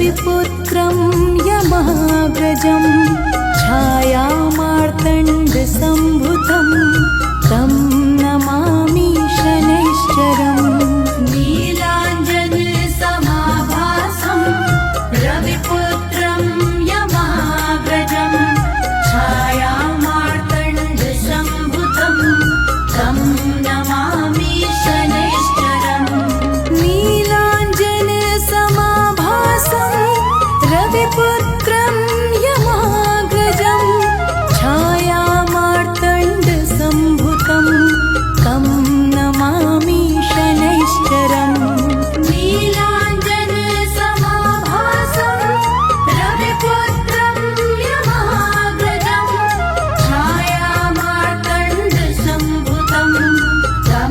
रविपुत्रं यमाग्रजं छायामार्तण्डसम्भुतं तं नमामि शनैश्चरम् नीलाञ्जनसमाभासं रविपुत्रं यमाग्रजं छायामार्तण्डसम्भुतं तं नमामि शनैश्चरम् नीलाञ्जनसमाभासं रविपुत्रं यमाग्रजं छायामार्तण्डसम्भुतं तं नमामि शनैश्चरम् नीलाञ्जनसमाभासं रविपुत्रं यमाग्रजं छायामार्तण्डसम्भुतं तं नमामि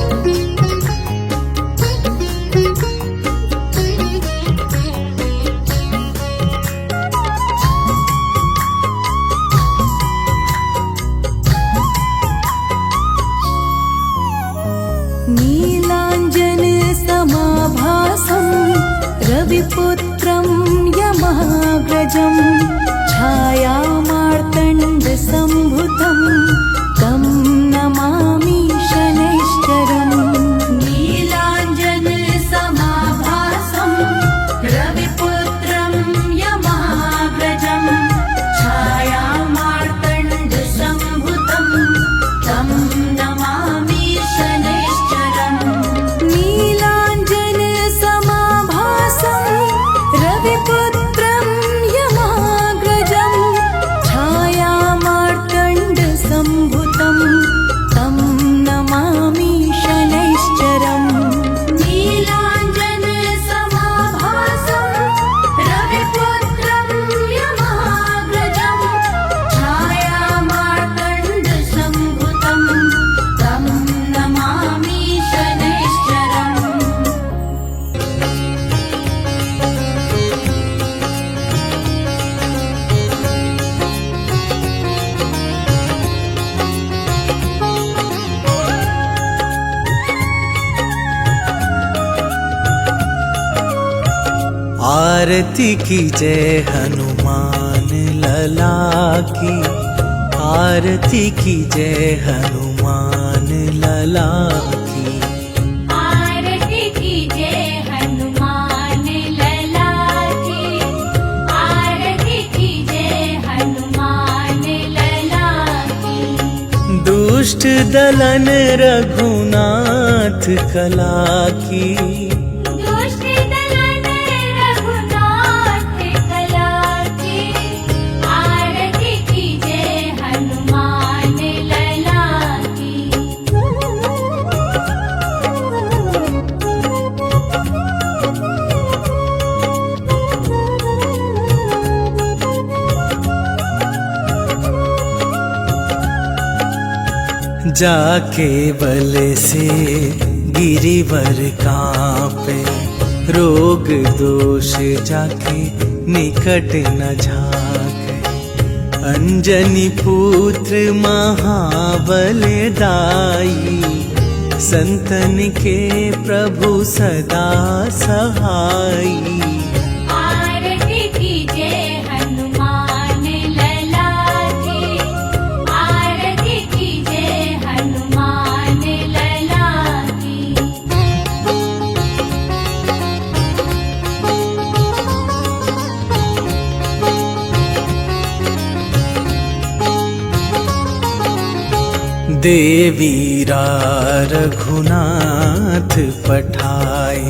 शनैश्चरम् नीलाञ्जनसमाभासं रविपुत्रं यमाग्रजं छायामार्तण्डसम्भुतं तं नमामि शनैश्चरम् नीलाञ्जनसमाभासं रविपुत्रं यमाग्रजं छायामार्तण्डसम्भुतं तं नमामि शनैश्चरम् नीलाञ्जनसमाभासं रविपुत्रं यमाग्रजं छायामार्तण्डसम्भुतं तं नमामि शनैश्चरम् नीलाञ्जनसमाभासं रविपुत्रं यमाग्रजं छायामार्तण्डसम्भुतं तं नमामि शनैश्चरम् आरती की जय हनुमान लला की, आरती की जय हनुमान लला की। आरती की जय हनुमान लला की, आरती की जय हनुमान लला की। दुष्ट दलन रघुनाथ कला की, दुष्ट दलन रघुनाथ कला की। आरती की जय हनुमान लला की। जाके बल से गिरिवर कांपे, रोग दोष जाके निकट न झाके। अंजनी पुत्र महाबलदाई, संतन के प्रभु सदा सहाई। आरती की जय हनुमान लला की, आरती की जय हनुमान लला की। देवीरा रघुनाथ पठाए,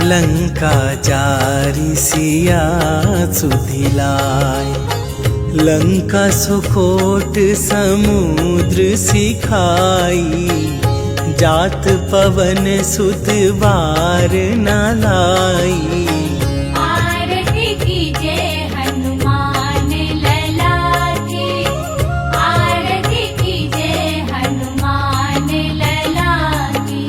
लंका जारी सिया सुधिलाए। लंका सुकोट समुद्र सिखाई, जात पवन सुत बार न लाई। आरती की जय हनुमान लला की, आरती की जय हनुमान लला की।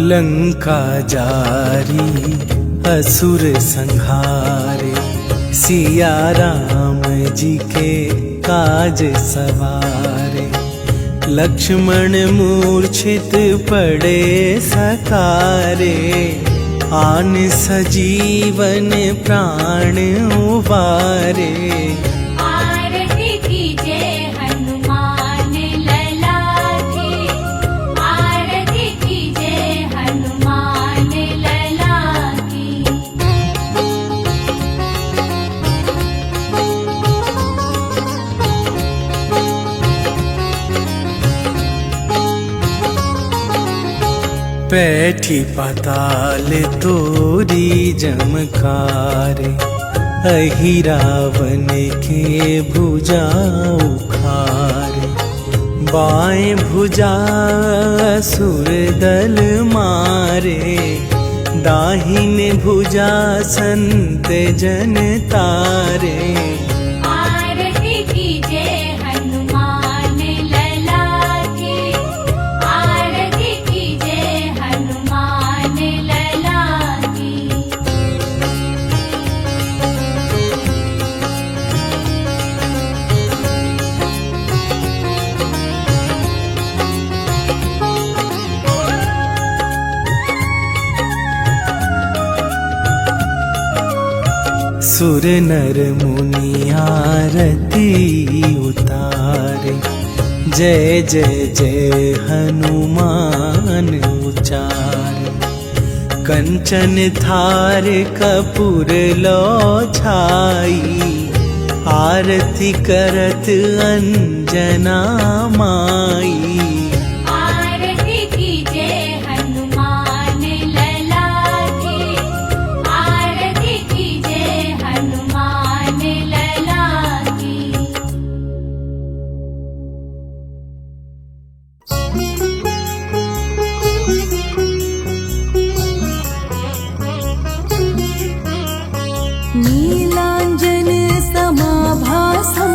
लंका जारी असुर संहारे, सिया राम जी के काज सवारे। लक्ष्मण मूर्छित पड़े सकारे, आन सजीवन प्राण उबारे। आरती कीजे हनुमान लला की, आरती कीजे हनुमान लला की। बैठी पाताल तोरी जमकारे, अहि रावण के भुजा उखारे। बाएं भुजा असुर दल मारे, दाहिने भुजा संत जन तारे। आरती कीजे हनुमान लला की, आरती कीजे हनुमान लला की। सुर नर मुनि आरती उतारे, जय जय जय हनुमान उचारे। कंचन थार कपूर लो छाई, आरती करत अंजना माई। आरती कीजे हनुमान लला की, आरती कीजे हनुमान लला की। नीलाञ्जन समाभासं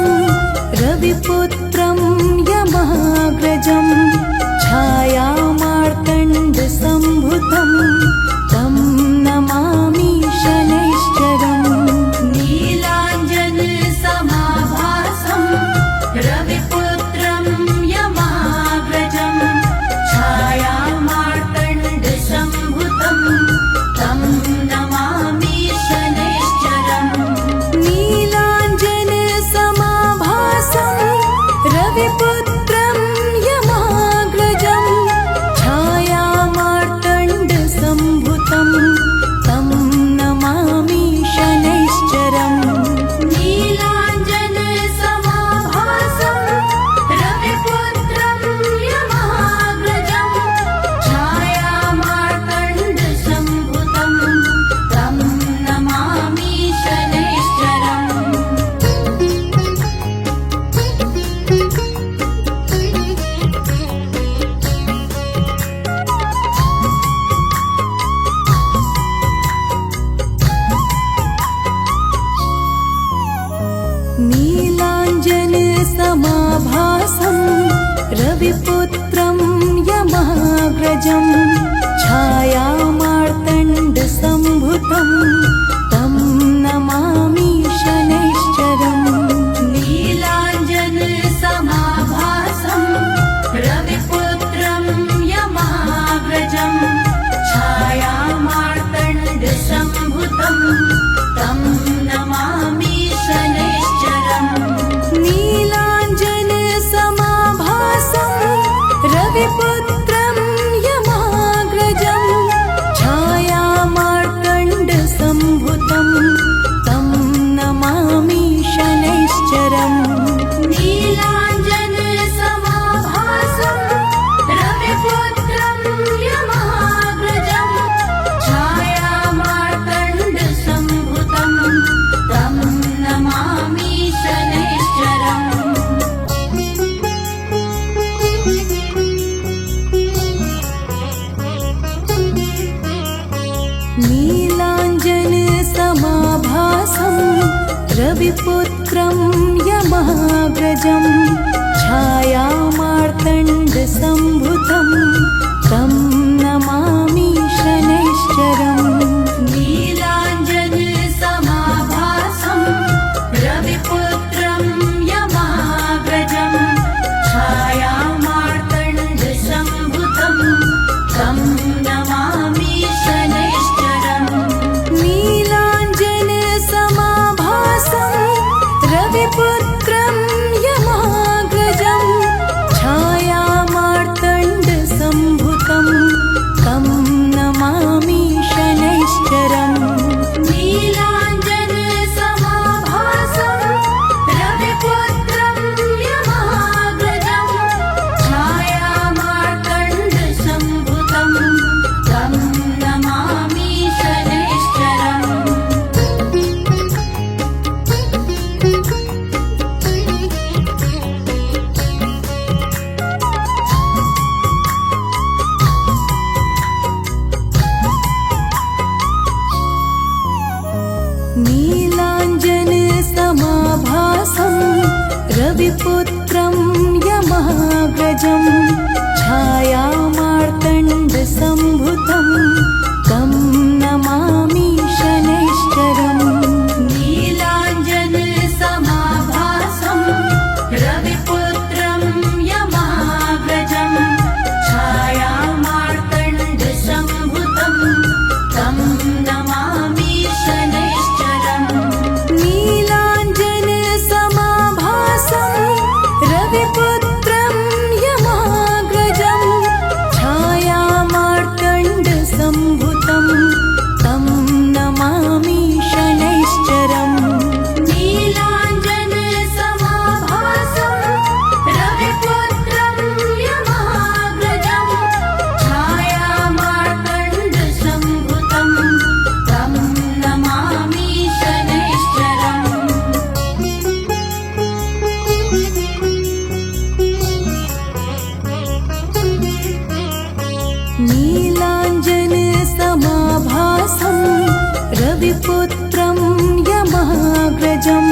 रविपुत्रं यमाग्रजं, छायामार्तण्डसम्भुतं तं नमामि शनैश्चरम्। नीलाञ्जन समाभासं रविपुत्रं यमाग्रजं, छायामार्तण्डसम्भुतं तं नमामि शनैश्चरम्। नीलाञ्जन समाभासं रविपुत्रं यमाग्रजं, छायामार्तण्डसम्भुतं तं नमामि शनैश्चरम्। नीलाञ्जन समाभासं रविपुत्रं यमाग्रजं, छायामार्तण्डसम्भुतं तं नमामि शनैश्चरम्। नीलाञ्जन समाभासं रविपुत्रं यमाग्रजं, छायामार्तण्डसम्भुतं तं नमामि शनैश्चरम्। नीलाञ्जन समाभासं रविपुत्रं यमाग्रजं, छायामार्तण्डसम्भुतं तं नमामि शनैश्चरम्। नीलाञ्जन समाभासं रविपुत्रं यमाग्रजं, छायामार्तण्डसम्भुतं तं नमामि शनैश्चरम्। नीलाञ्जन समाभासं रविपुत्रं यमाग्रजं, छायामार्तण्डसम्भुतं तं नमामि शनैश्चरम्। नीलाञ्जन समाभासं रविपुत्रं यमाग्रजं, छायामार्तण्डसम्भुतं तं नमामि रविपुत्रं यमाग्रजं छायामार्तण्डसम्भुतं तं नमामि शनैश्चरम् नीलाञ्जनसमाभासं रविपुत्रं यमाग्रजं छायामार्तण्डसम्भुतं तं नमामि शनैश्चरम् नीलाञ्जनसमाभासं रविपुत्रं यमाग्रजं छायामार्तण्डसम्भुतं तं नमामि शनैश्चरम् नीलाञ्जनसमाभासं रविपुत्रं यमाग्रजं छायामार्तण्डसम्भुतं तं नमामि शनैश्चरम् नीलाञ्जनसमाभासं रविपुत्रं यमाग्रजं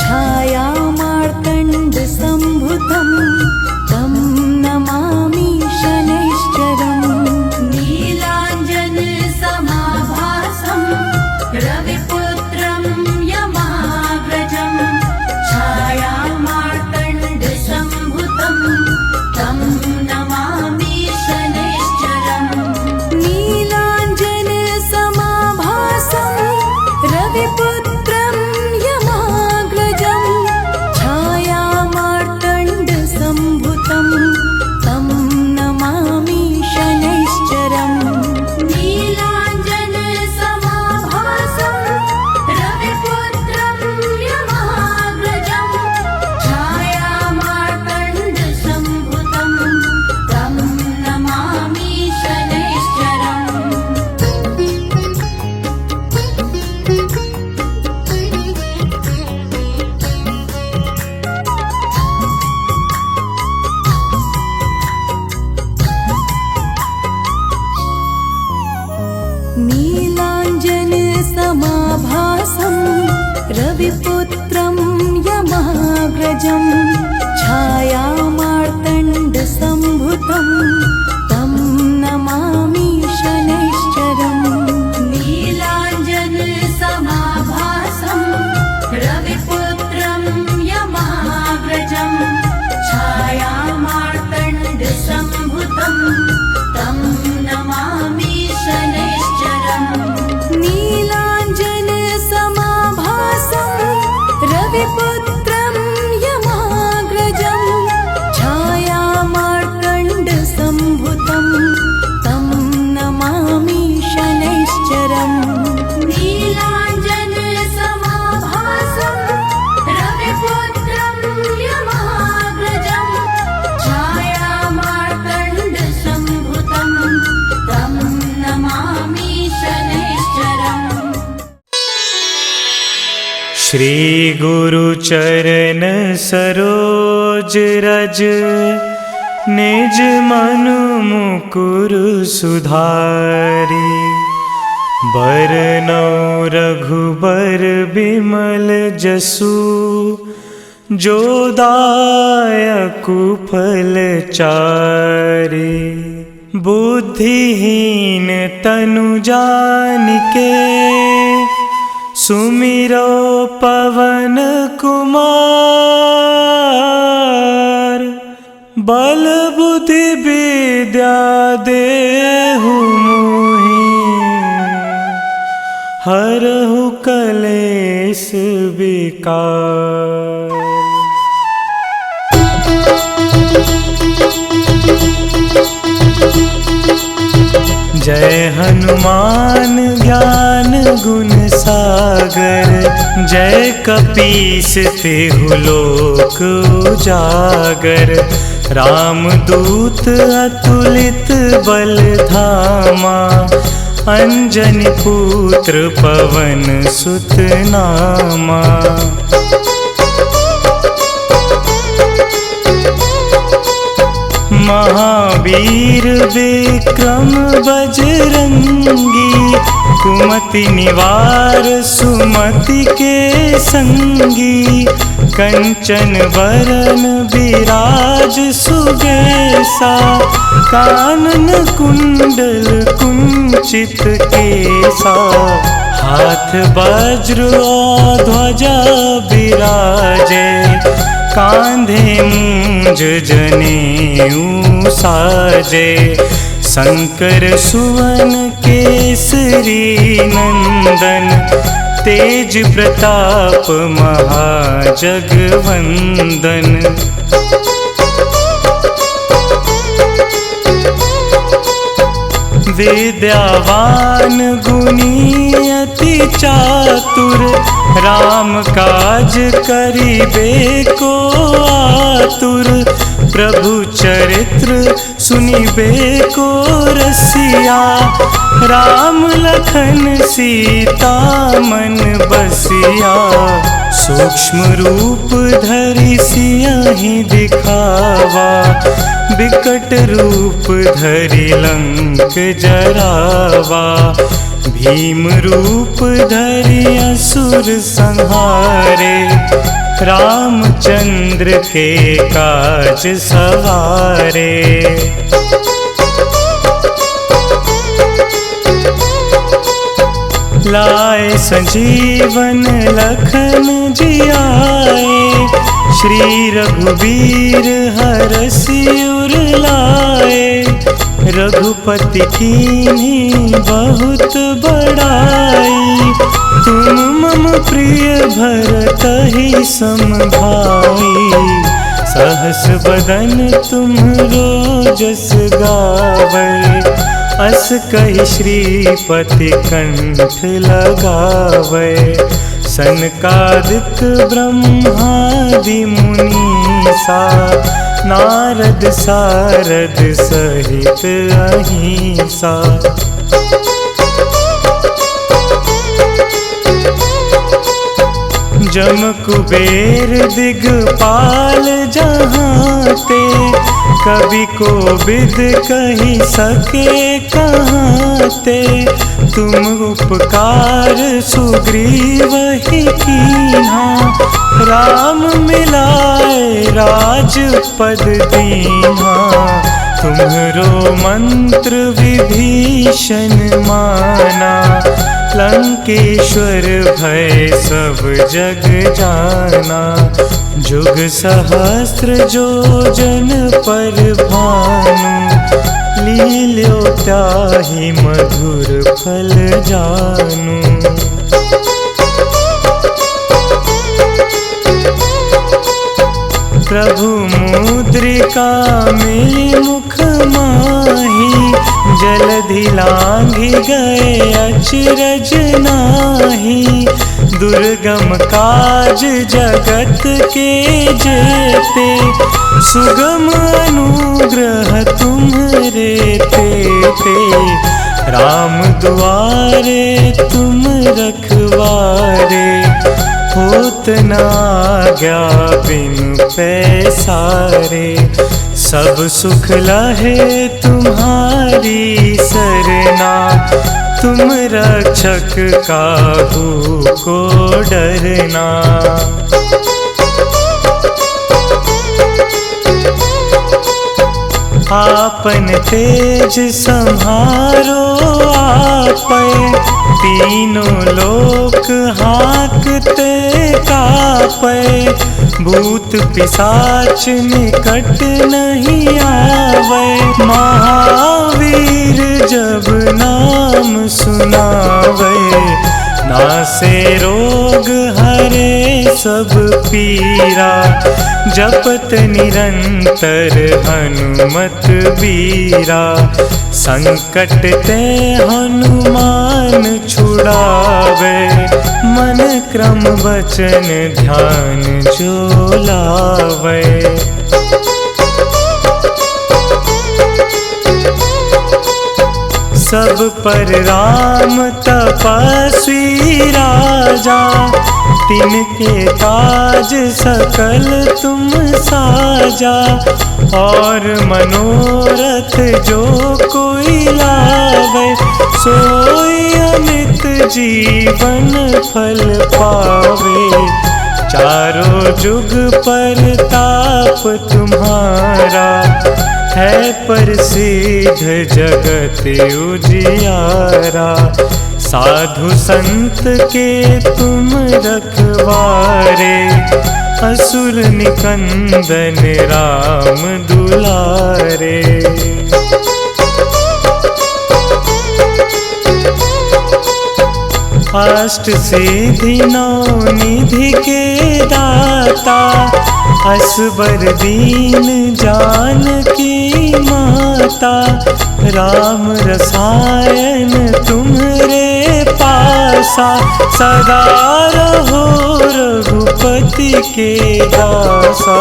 छायामार्तण्डसम्भुतं तं नमामि शनैश्चरम् नीलाञ्जनसमाभासं रविपुत्रं यमाग्रजं छायामार्तण्डसम्भुतं तं नमामि शनैश्चरम् नीलाञ्जनसमाभासं रविपुत्रं यमाग्रजं छायामार्तण्डसम्भुतं तं नमामि शनैश्चरम् नीलाञ्जनसमाभासं रविपुत्रं यमाग्रजं छायामार्तण्डसम्भुतं तं नमामि शनैश्चरम् नीलाञ्जनसमाभासं रविपुत्रं यमाग्रजं छायामार्तण्डसम्भुतं तं नमामि शनैश्चरम् नीलाञ्जनसमाभासं रविपुत्रं यमाग्रजं छायामार्तण्डसम्भुतं तं नमामि शनैश्चरम् नीलाञ्जनसमाभासं रविपुत्रं यमाग्रजं छायामार्तण्डसम्भुतं तं नमामि शनैश्चरम् नीलाञ्जनसमाभासं रविपुत्रं यमाग्रजं छायामार्तण्डसम्भुतं तं नमामि शनैश्चरम् श्री गुरु चरण सरोज रज निज मन मुकुर सुधारी बरनौ रघुबर बिमल जसु जो दायकु फल चारि बुद्धिहीन तनु जानिके सुमिरो पवन कुमार बल बुद्धि विद्या देहु मोहि हरहु कलेश विकार। जय हनुमान ज्ञान गुण सागर जय कपीस तिहु लोक उजागर रामदूत अतुलित बल धामा अंजनी पुत्र पवन सुत नामा। महावीर विक्रम बजरंगी कुमति निवार सुमति के संगी, कंचन वरन विराज सुबेसा, कानन कुंडल कुंचित केसा, हाथ वज्र और ध्वजा विराजे, कांधे मूंज जनेऊ साजे, शंकर सुवन केसरी नंदन, तेज प्रताप महाजगवंदन। विद्यावान गुणी अति चातुर, राम काज करिबे को आतुर, प्रभु चरित्र सुनिबे को रसिया, राम लखन सीता मन बसिया, सूक्ष्म रूप धरि सियहि दिखावा, बिकट रूप धरि लंक जरावा, भीम रूप धरि असुर संहारे, रामचंद्र के काज सवारे। लाए संजीवन लखन जियाए, श्री रघुबीर हरषि उर लाए, रघुपति कीन्ही बहुत बड़ाई, तुम मम प्रिय भरतहि सम भाई, सहस बदन तुम्हरो जस गावै, अस कहि श्रीपति कंठ लगावै, सनकादिक ब्रह्मादि मुनीसा, नारद सारद सहित अहिंसा। जम कुबेर दिगपाल जहाँ ते, कवि को बिद कही सके कहाँ ते, तुम उपकार सुग्रीव ही कीन्हा, राम मिलाए राजपद दीन्हा, तुम्हरो मंत्र विभीषण माना, लंकेश्वर भय सब जग जाना, जुग सहस्त्र जो जन पर भानु, लील्यो त्याहि मधुर फल जानु। प्रभु मुद्रिका मिली मुख माही, जलधि लांघि गए अचरज नाही, दुर्गम काज जगत के जेते, सुगम अनुग्रह तुम्हरे तेते, राम दुआरे तुम रखवारे, होत न आज्ञा बिनु पैसारे, सब सुख लहे तुम्हारी सरना, तुम रक्षक काहू को डरना। आपन तेज सम्हारो आपै, तीनों लोक हाकते कापै, भूत पिशाच निकट नहीं आवे, महावीर जब नाम सुनावे, नासे रोग हरे सब पीरा, जपत निरंतर हनुमत बीरा, संकट ते हनुमान छुड़ावे, मन क्रम वचन ध्यान जो लावे। सब पर राम तपस्वी राजा, तिनके काज सकल तुम साजा, और मनोरथ जो कोई लावे, सोई अमित जीवन फल पावे। चारों जुग पर ताप तुम्हारा, है प्रसिद्ध जगत उजियारा। साधु संत के तुम रखवारे, असुर निकंदन राम दुलारे। अष्ट सिद्धि नौ निधि के दाता, असबर दीन जानकी माता। राम रसायन तुम्हरे पासा, सदा रहो रघुपति के दासा।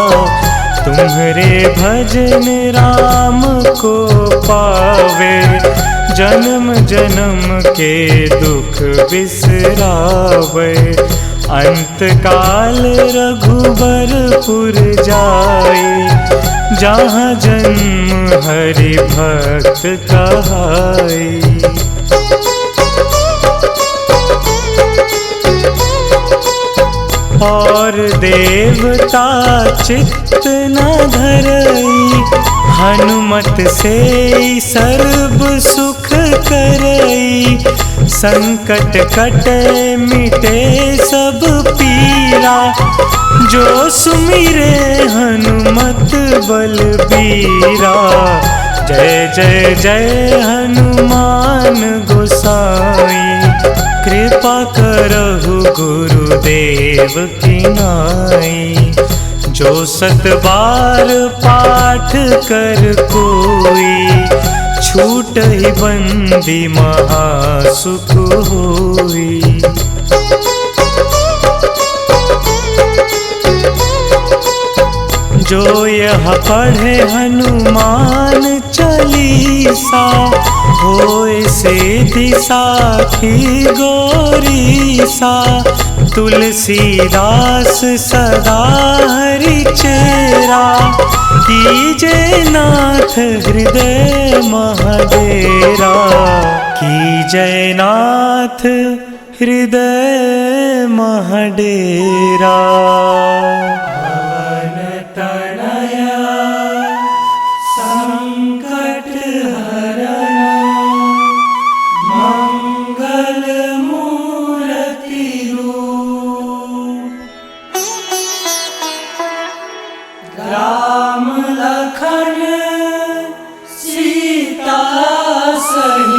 तुम्हरे भजन राम को पावे, जन्म जन्म के दुख बिसरावे। अंत काल रघुबरपुर जाई, जहाँ जन्म हरि भक्त कहाई। और देवता चित्त न धरई, हनुमत से सर्व सुख करई। संकट कटे मिटे सब पीरा, जो सुमिरे हनुमत बलबीरा। जय जय जय हनुमान गोसाई, कृपा करहु गुरुदेव की नाई। जो सत बार पाठ कर कोई, छूट ही बंदी महासुख होई। जो यह पढ़े हनुमान चालीसा, होए सिद्धि साखी गौरीसा। तुलसीदास सदा हरि चेरा, कीजे नाथ हृदय महडेरा। कीजय नाथ हृदय महडेरा। राम लखन सीता सहित